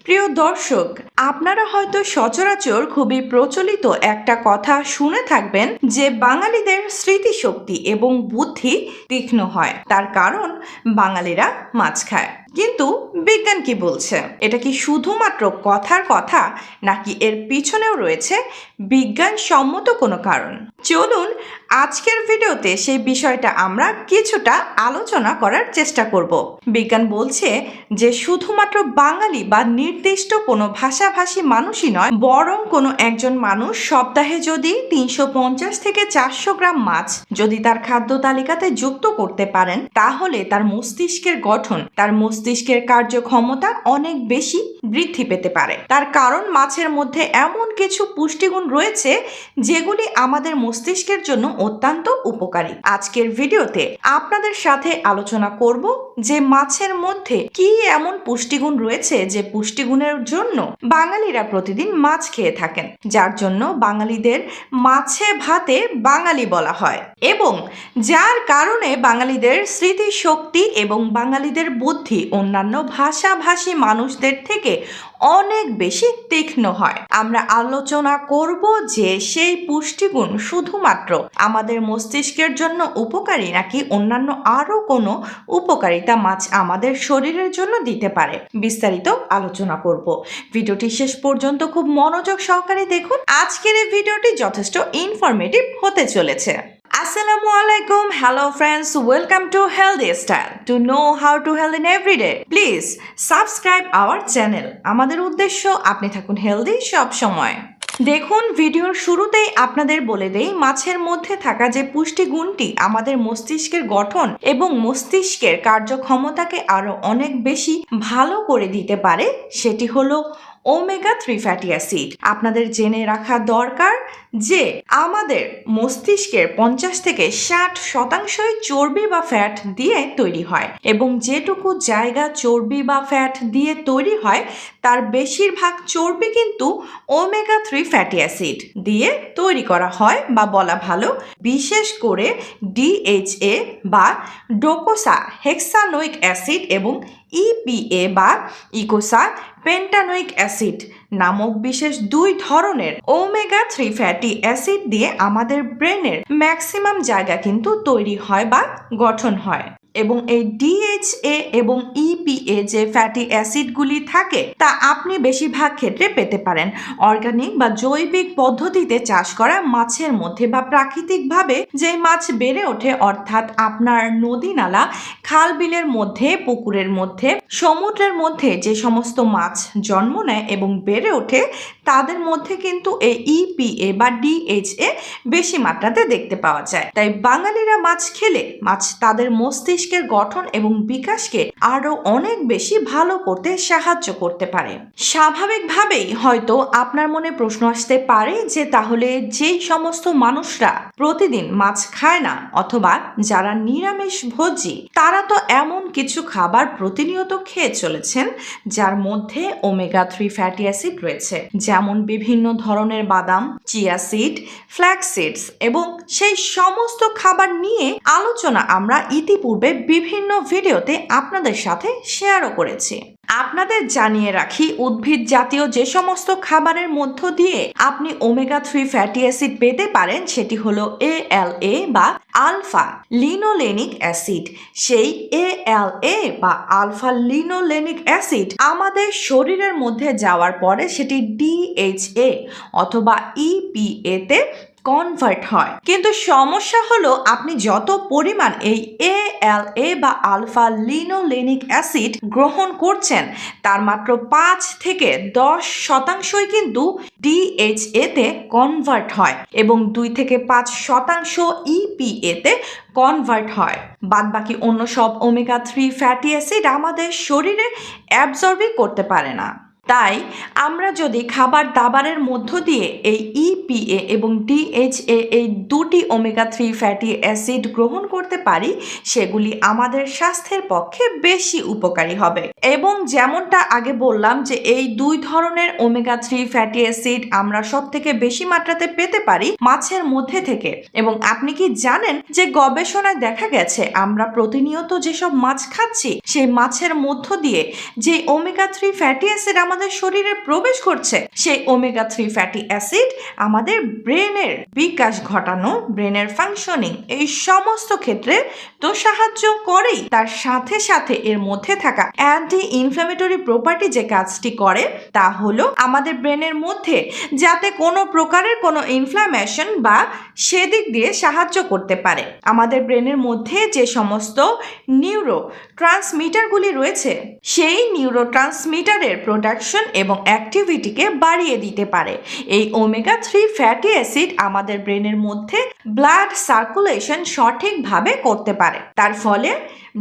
প্রিয় দর্শক, আপনারা হয়তো সচরাচর খুবই প্রচলিত একটা কথা শুনে থাকবেন যে বাঙালিদের স্মৃতিশক্তি এবং বুদ্ধি তীক্ষ্ণ হয়। তার কারণ বাঙালিরা মাছ খায়। কিন্তু বিজ্ঞান কি বলছে? এটা কি শুধুমাত্র কথার কথা, নাকি এর পিছনেও রয়েছে বিজ্ঞানসম্মত কোনো কারণ? চলুন আজকের ভিডিওতে সেই বিষয়টা আমরা কিছুটা আলোচনা করার চেষ্টা করব। বিজ্ঞান বলছে যে শুধুমাত্র বাঙালি বা নির্দিষ্ট কোনো ভাষাভাষী মানুষই নয়, বরং কোনো একজন মানুষ সপ্তাহে যদি 350 থেকে 400 গ্রাম মাছ যদি তার খাদ্য তালিকাতে যুক্ত করতে পারেন, তাহলে তার মস্তিষ্কের গঠন, তার মস্তিষ্কের কার্যক্ষমতা অনেক বেশি বৃদ্ধি পেতে পারে। তার কারণ মাছের মধ্যে এমন কিছু পুষ্টিগুণ রয়েছে যেগুলি আমাদের মস্তিষ্কের জন্য অত্যন্ত উপকারী। আজকের ভিডিওতে আপনাদের সাথে আলোচনা করব যে মাছের মধ্যে কি এমন পুষ্টিগুণ রয়েছে যে পুষ্টিগুণের জন্য বাঙালিরা প্রতিদিন মাছ খেয়ে থাকেন, যার জন্য বাঙালিদের মাছে ভাতে বাঙালি বলা হয়, এবং যার কারণে বাঙালিদের স্মৃতিশক্তি এবং বাঙালিদের বুদ্ধি অন্যান্য ভাষাভাষী মানুষদের থেকে অনেক বেশি তীক্ষ্ণ হয়। আমরা আলোচনা করব যে সেই পুষ্টিগুণ শুধুমাত্র আমাদের মস্তিষ্কের জন্য উপকারী, নাকি অন্যান্য আরও কোনো উপকারিতা মাছ আমাদের শরীরের জন্য দিতে পারে। বিস্তারিত আলোচনা করব। ভিডিওটি শেষ পর্যন্ত খুব মনোযোগ সহকারে দেখুন। আজকের এই ভিডিওটি যথেষ্ট ইনফরমেটিভ হতে চলেছে। Assalamu alaikum. Hello friends, welcome to Healthy Style. To know how to healthy in every day, please subscribe our channel. আমাদের উদ্দেশ্য আপনি থাকুন হেলদি সব সময়। দেখুন, ভিডিওর শুরুতেই আপনাদের বলে দেই, মাছের মধ্যে থাকা যে পুষ্টিগুণটি আমাদের মস্তিষ্কের গঠন এবং মস্তিষ্কের কার্যক্ষমতাকে আরো অনেক বেশি ভালো করে দিতে পারে, সেটি হলো ওমেগা 3 ফ্যাটি অ্যাসিড। আপনাদের জেনে রাখা দরকার যে আমাদের মস্তিষ্কের 50 থেকে 60% চর্বি বা ফ্যাট দিয়ে তৈরি হয়, এবং যেটুকু জায়গা চর্বি বা ফ্যাট দিয়ে তৈরি হয় তার বেশিরভাগ চর্বি কিন্তু ওমেগা 3 ফ্যাটি অ্যাসিড দিয়ে তৈরি করা হয়, বা বলা ভালো বিশেষ করে ডিএইচএ বা ডোকোসা হেক্সানোইক অ্যাসিড এবং ইপিএ বা ইকোসা পেন্টানোইক অ্যাসিড নামক বিশেষ দুই ধরনের ওমেগা 3 ফ্যাটি অ্যাসিড দিয়ে আমাদের ব্রেনের ম্যাক্সিমাম জায়গা কিন্তু তৈরি হয় বা গঠন হয়। এবং এই ডিএইচএ এবং ইপিএ যে ফ্যাটি অ্যাসিডগুলি থাকে তা আপনি বেশিরভাগ ক্ষেত্রে পেতে পারেন অর্গানিক বা জৈবিক পদ্ধতিতে চাষ করা মাছের মধ্যে, বা প্রাকৃতিকভাবে যে মাছ বেড়ে ওঠে, অর্থাৎ আপনার নদী নালা, খাল বিলের মধ্যে, পুকুরের মধ্যে, সমুদ্রের মধ্যে যে সমস্ত মাছ জন্ম নেয় এবং বেড়ে ওঠে, তাদের মধ্যে কিন্তু এই ইপিএ বা ডিএইচএ বেশি মাত্রাতে দেখতে পাওয়া যায়। তাই বাঙালিরা মাছ খেলে মাছ তাদের মস্তিষ্কের গঠন এবং বিকাশকে আরো অনেক বেশি ভালো করতে সাহায্য করতে পারে। স্বাভাবিকভাবেই হয়তো আপনার মনে প্রশ্ন আসতে পারে যে তাহলে যেই সমস্ত মানুষরা প্রতিদিন মাছ খায় না, অথবা যারা নিরামিষ ভোজী, তারা তো এমন কিছু খাবার প্রতিনিয়ত খেয়ে চলেছেন যার মধ্যে ওমেগা 3 ফ্যাটি অ্যাসিড রয়েছে, যেমন বিভিন্ন ধরনের বাদাম, চিয়া সিড, ফ্ল্যাক্স সিডস, এবং সেই সমস্ত খাবার নিয়ে আলোচনা আমরা ইতিপূর্বে বিভিন্ন ভিডিওতে আপনাদের সাথে শেয়ারও করেছি। আপনাদের জানিয়ে রাখি, উদ্ভিদ জাতীয় যে সমস্ত খাবারের মধ্য দিয়ে আপনি ওমেগা 3 ফ্যাটি অ্যাসিড পেতে পারেন সেটি হলো ALA বা আলফা লিনোলেনিক অ্যাসিড। সেই ALA বা আলফা লিনোলেনিক অ্যাসিড আমাদের শরীরের মধ্যে যাওয়ার পরে সেটি DHA অথবা EPA তে কনভার্ট হয়। কিন্তু সমস্যা হলো, আপনি যত পরিমাণ এই ALA বা আলফা লিনোলেনিক অ্যাসিড গ্রহণ করছেন তার মাত্র 5 থেকে 10% কিন্তু DHA তে কনভার্ট হয়, এবং 2 থেকে 5% EPA তে কনভার্ট হয়। বাদবাকি অন্য সব ওমেগা 3 ফ্যাটি অ্যাসিড আমাদের শরীরে অ্যাবজর্বই করতে পারে না। তাই আমরা যদি খাবার দাবারের মধ্য দিয়ে এই ইপিএ এবং ডিএইচএ এই দুটি ওমেগা 3 ফ্যাটি অ্যাসিড গ্রহণ করতে পারি, সেগুলি আমাদের স্বাস্থ্যের পক্ষে বেশি উপকারী হবে। এবং যেমনটা আগে বললাম যে এই দুই ধরনের ওমেগা 3 ফ্যাটি অ্যাসিড আমরা সব থেকে বেশি মাত্রাতে পেতে পারি মাছের মধ্যে থেকে। এবং আপনি কি জানেন যে গবেষণায় দেখা গেছে আমরা প্রতিনিয়ত যেসব মাছ খাচ্ছি সেই মাছের মধ্য দিয়ে যে ওমেগা 3 ফ্যাটি অ্যাসিড আমাদের আমাদের শরীরে প্রবেশ করছে, সেই ওমেগা 3 ফ্যাটি অ্যাসিড আমাদের ব্রেনের বিকাশ ঘটানো, ব্রেনের ফাংশনিং এই সমস্ত ক্ষেত্রে তো সাহায্য করেই, তার সাথে সাথে এর মধ্যে থাকা অ্যান্টি ইনফ্ল্যামেটরি প্রপার্টি যে কাজটি করে তা হলো আমাদের ব্রেনের মধ্যে যাতে কোনো প্রকারের কোনো ইনফ্ল্যামেশন বা সেদিক দিয়ে সাহায্য করতে পারে। আমাদের ব্রেনের মধ্যে যে সমস্ত নিউরো ট্রান্সমিটারগুলি রয়েছে সেই নিউরো ট্রান্সমিটারের প্রোডাকশন এবং অ্যাক্টিভিটিকে বাড়িয়ে দিতে পারে। এই ওমেগা 3 ফ্যাটি অ্যাসিড আমাদের ব্রেনের মধ্যে ব্লাড সার্কুলেশন সঠিকভাবে করতে পারে, তার ফলে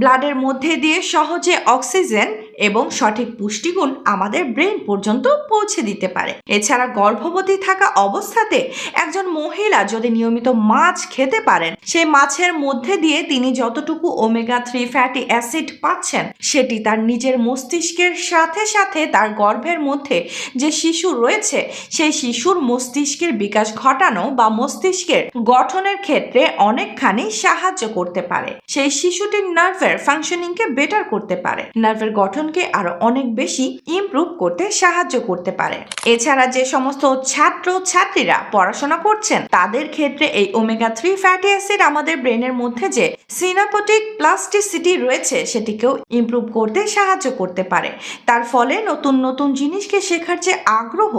ব্লাডের মধ্যে দিয়ে সহজে অক্সিজেন এবং সঠিক পুষ্টিগুণ আমাদের ব্রেন পর্যন্ত পৌঁছে দিতে পারে। এছাড়া গর্ভবতী থাকা অবস্থাতে একজন মহিলা যদি নিয়মিত মাছ খেতে পারেন, সেই মাছের মধ্যে দিয়ে তিনি যতটুকু ওমেগা 3 ফ্যাটি অ্যাসিড পাচ্ছেন সেটি তার নিজের মস্তিষ্কের সাথে সাথে তার গর্ভের মধ্যে যে শিশু রয়েছে সেই শিশুর মস্তিষ্কের বিকাশ ঘটানো বা মস্তিষ্কের গঠনের ক্ষেত্রে অনেকখানি সাহায্য করতে পারে। সেই শিশুটির নার্ভের ফাংশনিংকে বেটার করতে পারে, নার্ভের গঠনকে আরো অনেক বেশি ইমপ্রুভ করতে সাহায্য করতে পারে। এছাড়া যে সমস্ত ছাত্র ছাত্রীরা পড়াশোনা করছেন তাদের ক্ষেত্রে এই ওমেগা 3 ফ্যাটি অ্যাসিড আমাদের ব্রেনের মধ্যে যে সিনাপটিক প্লাস্টিসিটি রয়েছে সেটিকেও ইমপ্রুভ করতে সাহায্য করতে পারে। তার ফলে নতুন নতুন জিনিসকে শেখার যে আগ্রহ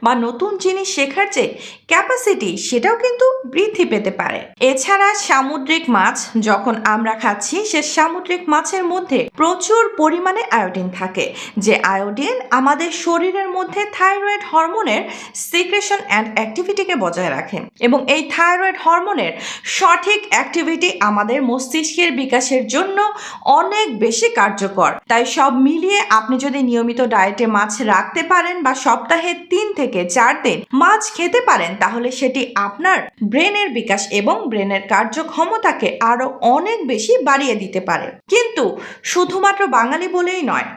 বা নতুন জিনিস শেখার যে ক্যাপাসিটি সেটাও কিন্তু বৃদ্ধি পেতে পারে। এছাড়া সামুদ্রিক মাছ যখন আমরা খাচ্ছি সে সামুদ্রিক মাছের মধ্যে প্রচুর পরিমাণে আয়োডিন থাকে, যে আয়োডিন আমাদের শরীরের মধ্যে থাইরয়েড হরমোনের সিক্রেশন অ্যান্ড অ্যাক্টিভিটিকে বজায় রাখে এবং এই থাইরয়েড হরমোনের সঠিক অ্যাক্টিভিটি আমাদের মস্তিষ্কের বিকাশের জন্য অনেক বেশি কার্যকর। তাই সব মিলিয়ে আপনি যদি নিয়মিত ডায়েটে মাছ রাখতে পারেন বা সপ্তাহে 3 থেকে 4 দিন মাছ খেতে পারেন তাহলে সেটি আপনার ব্রেনের বিকাশ এবং ব্রেনের কার্যক্ষমতাকে আরো অনেক বেশি বাড়িয়ে দিতে পারে। কিন্তু শুধুমাত্র বাঙালি বলেই নয়,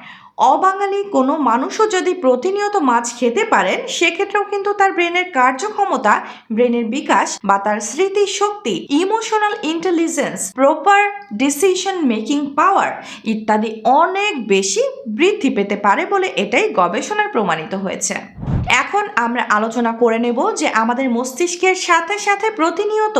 অবাঙালি কোনো মানুষও যদি প্রতিনিয়ত মাছ খেতে পারেন সেক্ষেত্রেও কিন্তু তার ব্রেনের কার্যক্ষমতা, ব্রেনের বিকাশ বা তার স্মৃতি শক্তি, emotional intelligence, proper decision making power ইত্যাদি অনেক বেশি বৃদ্ধি পেতে পারে বলে এটাই গবেষণায় প্রমাণিত হয়েছে। এখন আমরা আলোচনা করে নেব যে আমাদের মস্তিষ্কের সাথে সাথে প্রতিনিয়ত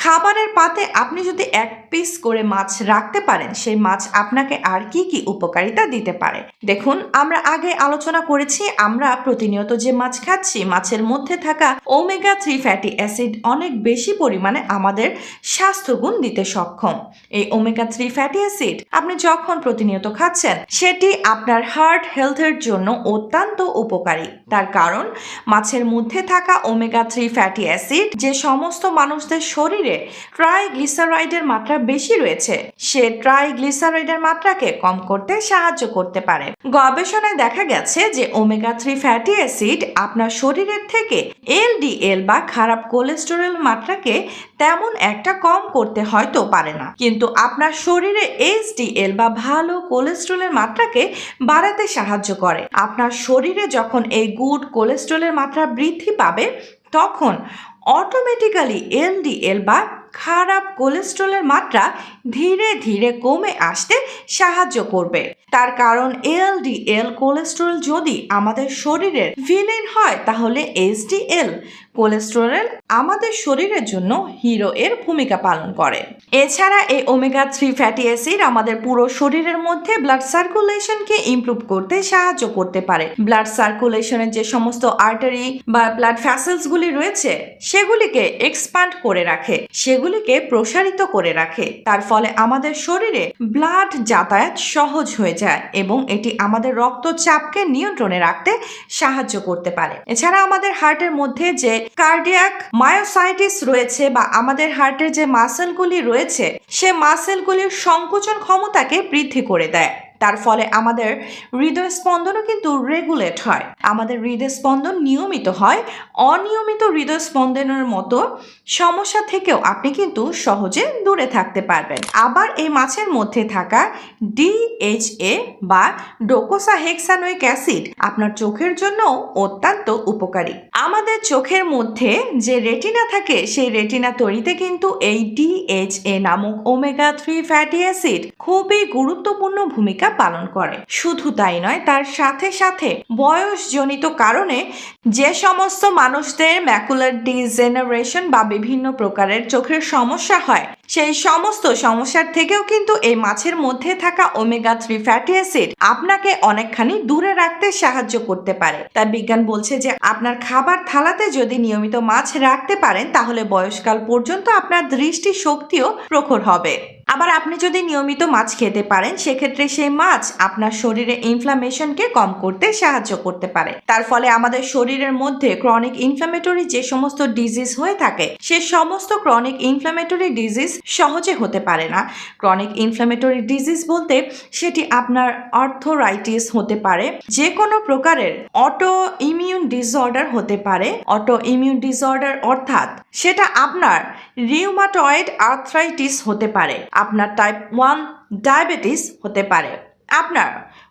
খাবারের পাতে আপনি যদি 1 পিস করে মাছ রাখতে পারেন সেই মাছ আপনাকে আর কি কি উপকারিতা দিতে পারে। দেখুন, আমরা আগে আলোচনা করেছি আমরা প্রতিনিয়ত যে মাছ খাচ্ছি মাছের মধ্যে থাকা ওমেগা 3 ফ্যাটি অ্যাসিড অনেক বেশি পরিমাণে আমাদের স্বাস্থ্যগুণ দিতে সক্ষম। এই ওমেগা 3 ফ্যাটি অ্যাসিড আপনি যখন প্রতিনিয়ত খাচ্ছেন সেটি আপনার হার্ট হেলথের জন্য অত্যন্ত উপকারী। তার কারণ মাছের মধ্যে থাকা ওমেগা 3 ফ্যাটি অ্যাসিড যে সমস্ত মানুষদের শরীরে ট্রাইগ্লিসারাইডের মাত্রা বেশি রয়েছে সে ট্রাইগ্লিসারাইডের মাত্রাকে কম করতে সাহায্য করতে পারে। গবেষণায় দেখা গেছে যে ওমেগা 3 ফ্যাটি অ্যাসিড আপনার শরীরের থেকে এলডিএল বা খারাপ কোলেস্টেরল মাত্রাকে তেমন একটা কম করতে হয়তো পারে না, কিন্তু আপনার শরীরে এইচডিএল বা ভালো কোলেস্টেরলের মাত্রাকে বাড়াতে সাহায্য করে। আপনার শরীরে যখন এই গুড কোলেস্টেরলের মাত্রা বৃদ্ধি পাবে তখন অটোমেটিক্যালি এলডিএল বা খারাপ কোলেস্টেরলের মাত্রা ধীরে ধীরে কমে আসতে সাহায্য করবে। তার কারণ এলডিএল কোলেস্টেরল যদি আমাদের শরীরের ভিলেন হয় তাহলে এইচডিএল কোলেস্টেরল আমাদের শরীরের জন্য হিরো এর ভূমিকা পালন করে। এছাড়া এই ওমেগা 3 ফ্যাটি অ্যাসিড আমাদের পুরো শরীরের মধ্যে ব্লাড সার্কুলেশনকে ইমপ্রুভ করতে সাহায্য করতে পারে। ব্লাড সার্কুলেশনের যে সমস্ত আর্টারি বা ব্লাড ভেসেলস গুলি রয়েছে সেগুলিকে এক্সপ্যান্ড করে রাখে, সেগুলিকে প্রসারিত করে রাখে। তার ফলে আমাদের শরীরে ব্লাড যাতায়াত সহজ হয়ে যায় এবং এটি আমাদের রক্তচাপকে নিয়ন্ত্রণে রাখতে সাহায্য করতে পারে। এছাড়া আমাদের হার্টের মধ্যে যে কার্ডিয়াক মায়োসাইটিস রয়েছে বা আমাদের হার্টের যে মাসেলগুলি রয়েছে সে মাসেলগুলির সংকোচন ক্ষমতাকে বৃদ্ধি করে দেয়। তার ফলে আমাদের হৃদয় স্পন্দনও কিন্তু রেগুলেট হয়, আমাদের হৃদয় স্পন্দন নিয়মিত হয়। অনিয়মিত হৃদয় স্পন্দনের মতো সমস্যা থেকেও আপনি কিন্তু সহজে দূরে থাকতে পারবেন। আবার এই মাছের মধ্যে থাকা ডিএইচএ বা ডোকোসাহেক্সানোইক অ্যাসিড আপনার চোখের জন্য অত্যন্ত উপকারী। আমাদের চোখের মধ্যে যে রেটিনা থাকে সেই রেটিনা তৈরিতে কিন্তু এই ডিএইচএ নামক ওমেগা 3 ফ্যাটি অ্যাসিড খুবই গুরুত্বপূর্ণ ভূমিকা পালন করে। শুধু তাই নয়, তার সাথে সাথে বয়সজনিত কারণে যে সমস্ত মানুষদের ম্যাকুলার ডিজেনারেশন বা বিভিন্ন প্রকারের চোখের সমস্যা হয়, সেই সমস্ত সমস্যার থেকেও কিন্তু এই মাছের মধ্যে থাকা ওমেগা 3 ফ্যাটি অ্যাসিড আপনাকে অনেকখানি দূরে রাখতে সাহায্য করতে পারে। তাই বিজ্ঞান বলছে যে আপনার খাবার থালাতে যদি নিয়মিত মাছ রাখতে পারেন, তাহলে বয়সকাল পর্যন্ত আপনার দৃষ্টি শক্তিও প্রখর হবে। আবার আপনি যদি নিয়মিত মাছ খেতে পারেন, সেক্ষেত্রে সেই মাছ আপনার শরীরে ইনফ্লামেশনকে কম করতে সাহায্য করতে পারে। তার ফলে আমাদের শরীরের মধ্যে ক্রনিক ইনফ্লামেটরি যে সমস্ত ডিজিজ হয়ে থাকে, সে সমস্ত ক্রনিক ইনফ্লামেটরি ডিজিজ সহজে হতে পারে না। ক্রনিক ইনফ্লামেটরি ডিজিজ বলতে সেটি আপনার আর্থরাইটিস হতে পারে, যে কোনো প্রকারের অটো ইমিউন ডিসঅর্ডার হতে পারে। অটো ইমিউন ডিসঅর্ডার অর্থাৎ সেটা আপনার রিউমাটয়েড আর্থ্রাইটিস হতে পারে, আপনার টাইপ 1 ডায়াবেটিস হতে পারে, আপনার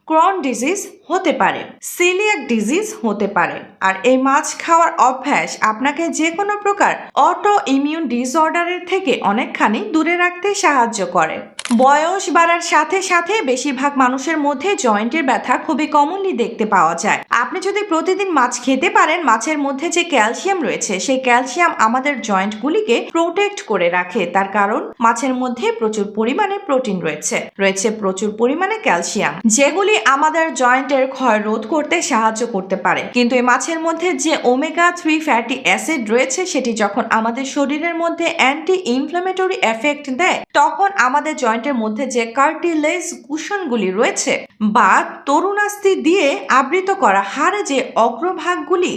ক্রন ডিজিজ হতে পারে, সিলিয়াক ডিজিজ হতে পারে। আর এই মাছ খাওয়ার অভ্যাস আপনাকে যে কোনো প্রকার অটো ইমিউন ডিসঅর্ডারের থেকে অনেকখানি দূরে রাখতে সাহায্য করে। বয়স বাড়ার সাথে সাথে বেশিরভাগ মানুষের মধ্যে জয়েন্টের ব্যথা খুবই কমনলি দেখতে পাওয়া যায়। আপনি যদি প্রতিদিন মাছ খেতে পারেন, মাছের মধ্যে যে ক্যালসিয়াম রয়েছে, সেই ক্যালসিয়াম আমাদের জয়েন্টগুলিকে প্রোটেক্ট করে রাখে। তার কারণ মাছের মধ্যে প্রচুর পরিমাণে প্রোটিন রয়েছে প্রচুর পরিমাণে ক্যালসিয়াম, যেগুলি আমাদের জয়েন্টের ক্ষয় রোধ করতে সাহায্য করতে পারে। কিন্তু এই মাছের মধ্যে যে ওমেগা 3 ফ্যাটি অ্যাসিড রয়েছে, সেটি যখন আমাদের শরীরের মধ্যে অ্যান্টি ইনফ্লামেটরি এফেক্ট দেয়, তখন আমাদের জয়েন্টের মধ্যে যে কার্টিলেজ কুশনগুলি রয়েছে বা তরুণাস্থি দিয়ে আবৃত করা হাড়ে যে অগ্রভাগগুলি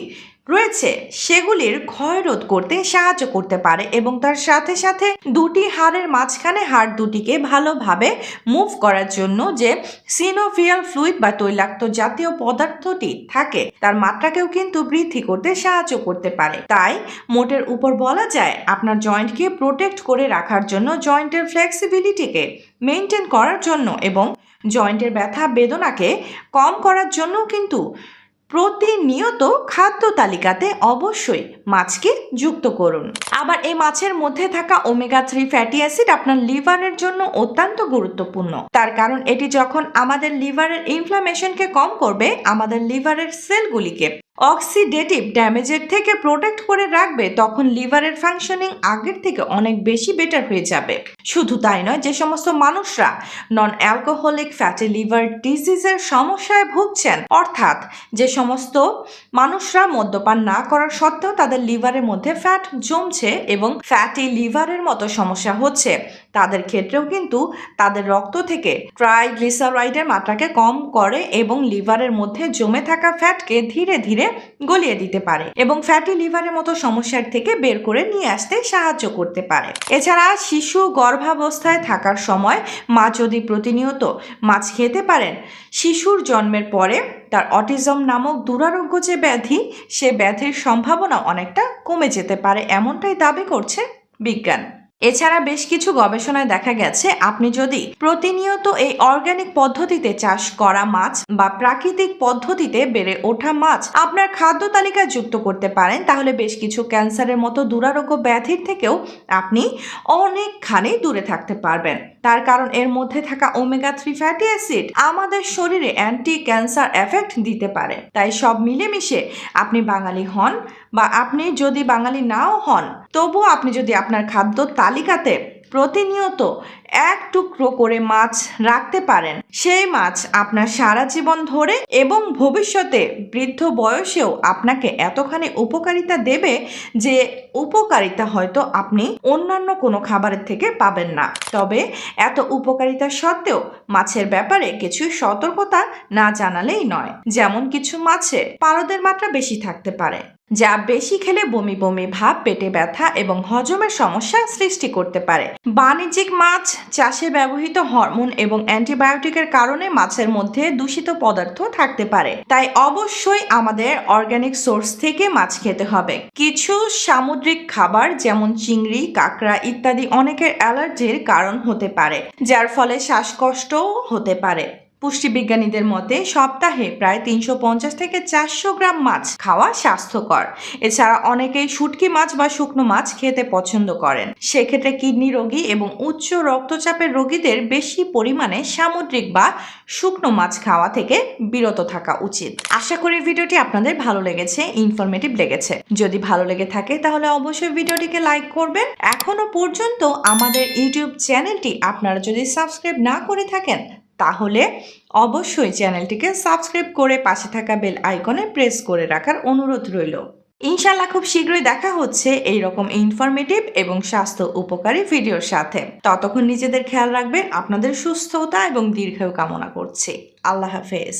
রয়েছে, সেগুলির ক্ষয়রোধ করতে সাহায্য করতে পারে এবং তার সাথে সাথে দুটি হাড়ের মাঝখানে হাড় দুটিকে ভালোভাবে মুভ করার জন্য যে সিনোভিয়াল ফ্লুইড বা তৈলাক্ত জাতীয় পদার্থটি থাকে, তার মাত্রাকেও কিন্তু বৃদ্ধি করতে সাহায্য করতে পারে। তাই মোটের উপর বলা যায়, আপনার জয়েন্টকে প্রোটেক্ট করে রাখার জন্য, জয়েন্টের ফ্লেক্সিবিলিটিকে মেনটেন করার জন্য এবং জয়েন্টের ব্যথা বেদনাকে কম করার জন্য কিন্তু প্রতিনিয়ত খাদ্য তালিকাতে অবশ্যই মাছকে যুক্ত করুন। আবার এই মাছের মধ্যে থাকা ওমেগা 3 ফ্যাটি অ্যাসিড আপনার লিভারের জন্য অত্যন্ত গুরুত্বপূর্ণ। তার কারণ এটি যখন আমাদের লিভারের ইনফ্লামেশনকে কম করবে, আমাদের লিভারের সেলগুলিকে অক্সিডেটিভ ড্যামেজের থেকে প্রোটেক্ট করে রাখবে, তখন লিভারের ফাংশনিং আগের থেকে অনেক বেশি বেটার হয়ে যাবে। শুধু তাই নয়, যে সমস্ত মানুষরা নন অ্যালকোহলিক ফ্যাটি লিভার ডিজিজের সমস্যায় ভুগছেন, অর্থাৎ যে সমস্ত মানুষরা মদ্যপান না করার সত্ত্বেও তাদের লিভারের মধ্যে ফ্যাট জমছে এবং ফ্যাটি লিভারের মতো সমস্যা হচ্ছে, তাদের ক্ষেত্রেও কিন্তু তাদের রক্ত থেকে ট্রাইগ্লিসারাইডের মাত্রাকে কম করে এবং লিভারের মধ্যে জমে থাকা ফ্যাটকে ধীরে ধীরে গলিয়ে দিতে পারে এবং ফ্যাটি লিভারের মতো সমস্যার থেকে বের করে নিয়ে আসতে সাহায্য করতে পারে। এছাড়া শিশু গর্ভাবস্থায় থাকার সময় মা যদি প্রতিনিয়ত মাছ খেতে পারেন, শিশুর জন্মের পরে তার অটিজম নামক দুরারোগ্য যে ব্যাধি, সে ব্যাধির সম্ভাবনা অনেকটা কমে যেতে পারে, এমনটাই দাবি করছে বিজ্ঞান। এছাড়া বেশ কিছু গবেষণায় দেখা গেছে, আপনি যদি প্রতিনিয়ত এই অর্গানিক পদ্ধতিতে চাষ করা মাছ বা প্রাকৃতিক পদ্ধতিতে বেড়ে ওঠা মাছ আপনার খাদ্য তালিকায় যুক্ত করতে পারেন, তাহলে বেশ কিছু ক্যান্সারের মতো দুরারোগ্য ব্যাধির থেকেও আপনি অনেকখানি দূরে থাকতে পারবেন। তার কারণ এর মধ্যে থাকা ওমেগা 3 ফ্যাটি অ্যাসিড আমাদের শরীরে অ্যান্টি ক্যান্সার এফেক্ট দিতে পারে। তাই সব মিলেমিশে আপনি বাঙালি হন বা আপনি যদি বাঙালি নাও হন, তবুও আপনি যদি আপনার খাদ্য তালিকাতে প্রতিনিয়ত এক টুকরো করে মাছ রাখতে পারেন, সেই মাছ আপনার সারা জীবন ধরে এবং ভবিষ্যতে বৃদ্ধ বয়সেও আপনাকে এতখানি উপকারিতা দেবে যে উপকারিতা হয়তো আপনি অন্যান্য কোনো খাবারের থেকে পাবেন না। তবে এত উপকারিতা সত্ত্বেও মাছের ব্যাপারে কিছু সতর্কতা না জানালেই নয়। যেমন কিছু মাছে পারদের মাত্রা বেশি থাকতে পারে, যা বেশি খেলে বমি বমি ভাব, পেটে ব্যথা এবং হজমের সমস্যা সৃষ্টি করতে পারে। বাণিজ্যিক মাছ চাষে ব্যবহৃত হরমোন এবং অ্যান্টিবায়োটিকের কারণে মাছের মধ্যে দূষিত পদার্থ থাকতে পারে। তাই অবশ্যই আমাদের অর্গানিক সোর্স থেকে মাছ খেতে হবে। কিছু সামুদ্রিক খাবার যেমন চিংড়ি, কাঁকড়া ইত্যাদি অনেকের অ্যালার্জির কারণ হতে পারে, যার ফলে শ্বাসকষ্টও হতে পারে। পুষ্টিবিজ্ঞানীদের মতে সপ্তাহে প্রায় 350 থেকে 400 গ্রাম মাছ খাওয়া স্বাস্থ্যকর। এছাড়া অনেকেই শুটকি মাছ বা শুকনো মাছ খেতে পছন্দ করেন। সেক্ষেত্রে কিডনি রোগী এবং উচ্চ রক্তচাপের রোগীদের বেশি পরিমাণে সামুদ্রিক বা শুকনো মাছ খাওয়া থেকে বিরত থাকা উচিত। আশা করি ভিডিওটি আপনাদের ভালো লেগেছে, ইনফরমেটিভ লেগেছে। যদি ভালো লেগে থাকে তাহলে অবশ্যই ভিডিওটিকে লাইক করবেন। এখনো পর্যন্ত আমাদের ইউটিউব চ্যানেলটি আপনারা যদি সাবস্ক্রাইব না করে থাকেন তাহলে অবশ্যই চ্যানেলটিকে সাবস্ক্রাইব করে পাশে থাকা বেল আইকনে প্রেস করে রাখার অনুরোধ রইল। ইনশাআল্লাহ খুব শীঘ্রই দেখা হচ্ছে এইরকম ইনফরমেটিভ এবং স্বাস্থ্য উপকারী ভিডিওর সাথে। ততক্ষণ নিজেদের খেয়াল রাখবেন। আপনাদের সুস্থতা এবং দীর্ঘায়ু কামনা করছি। আল্লাহ হাফেজ।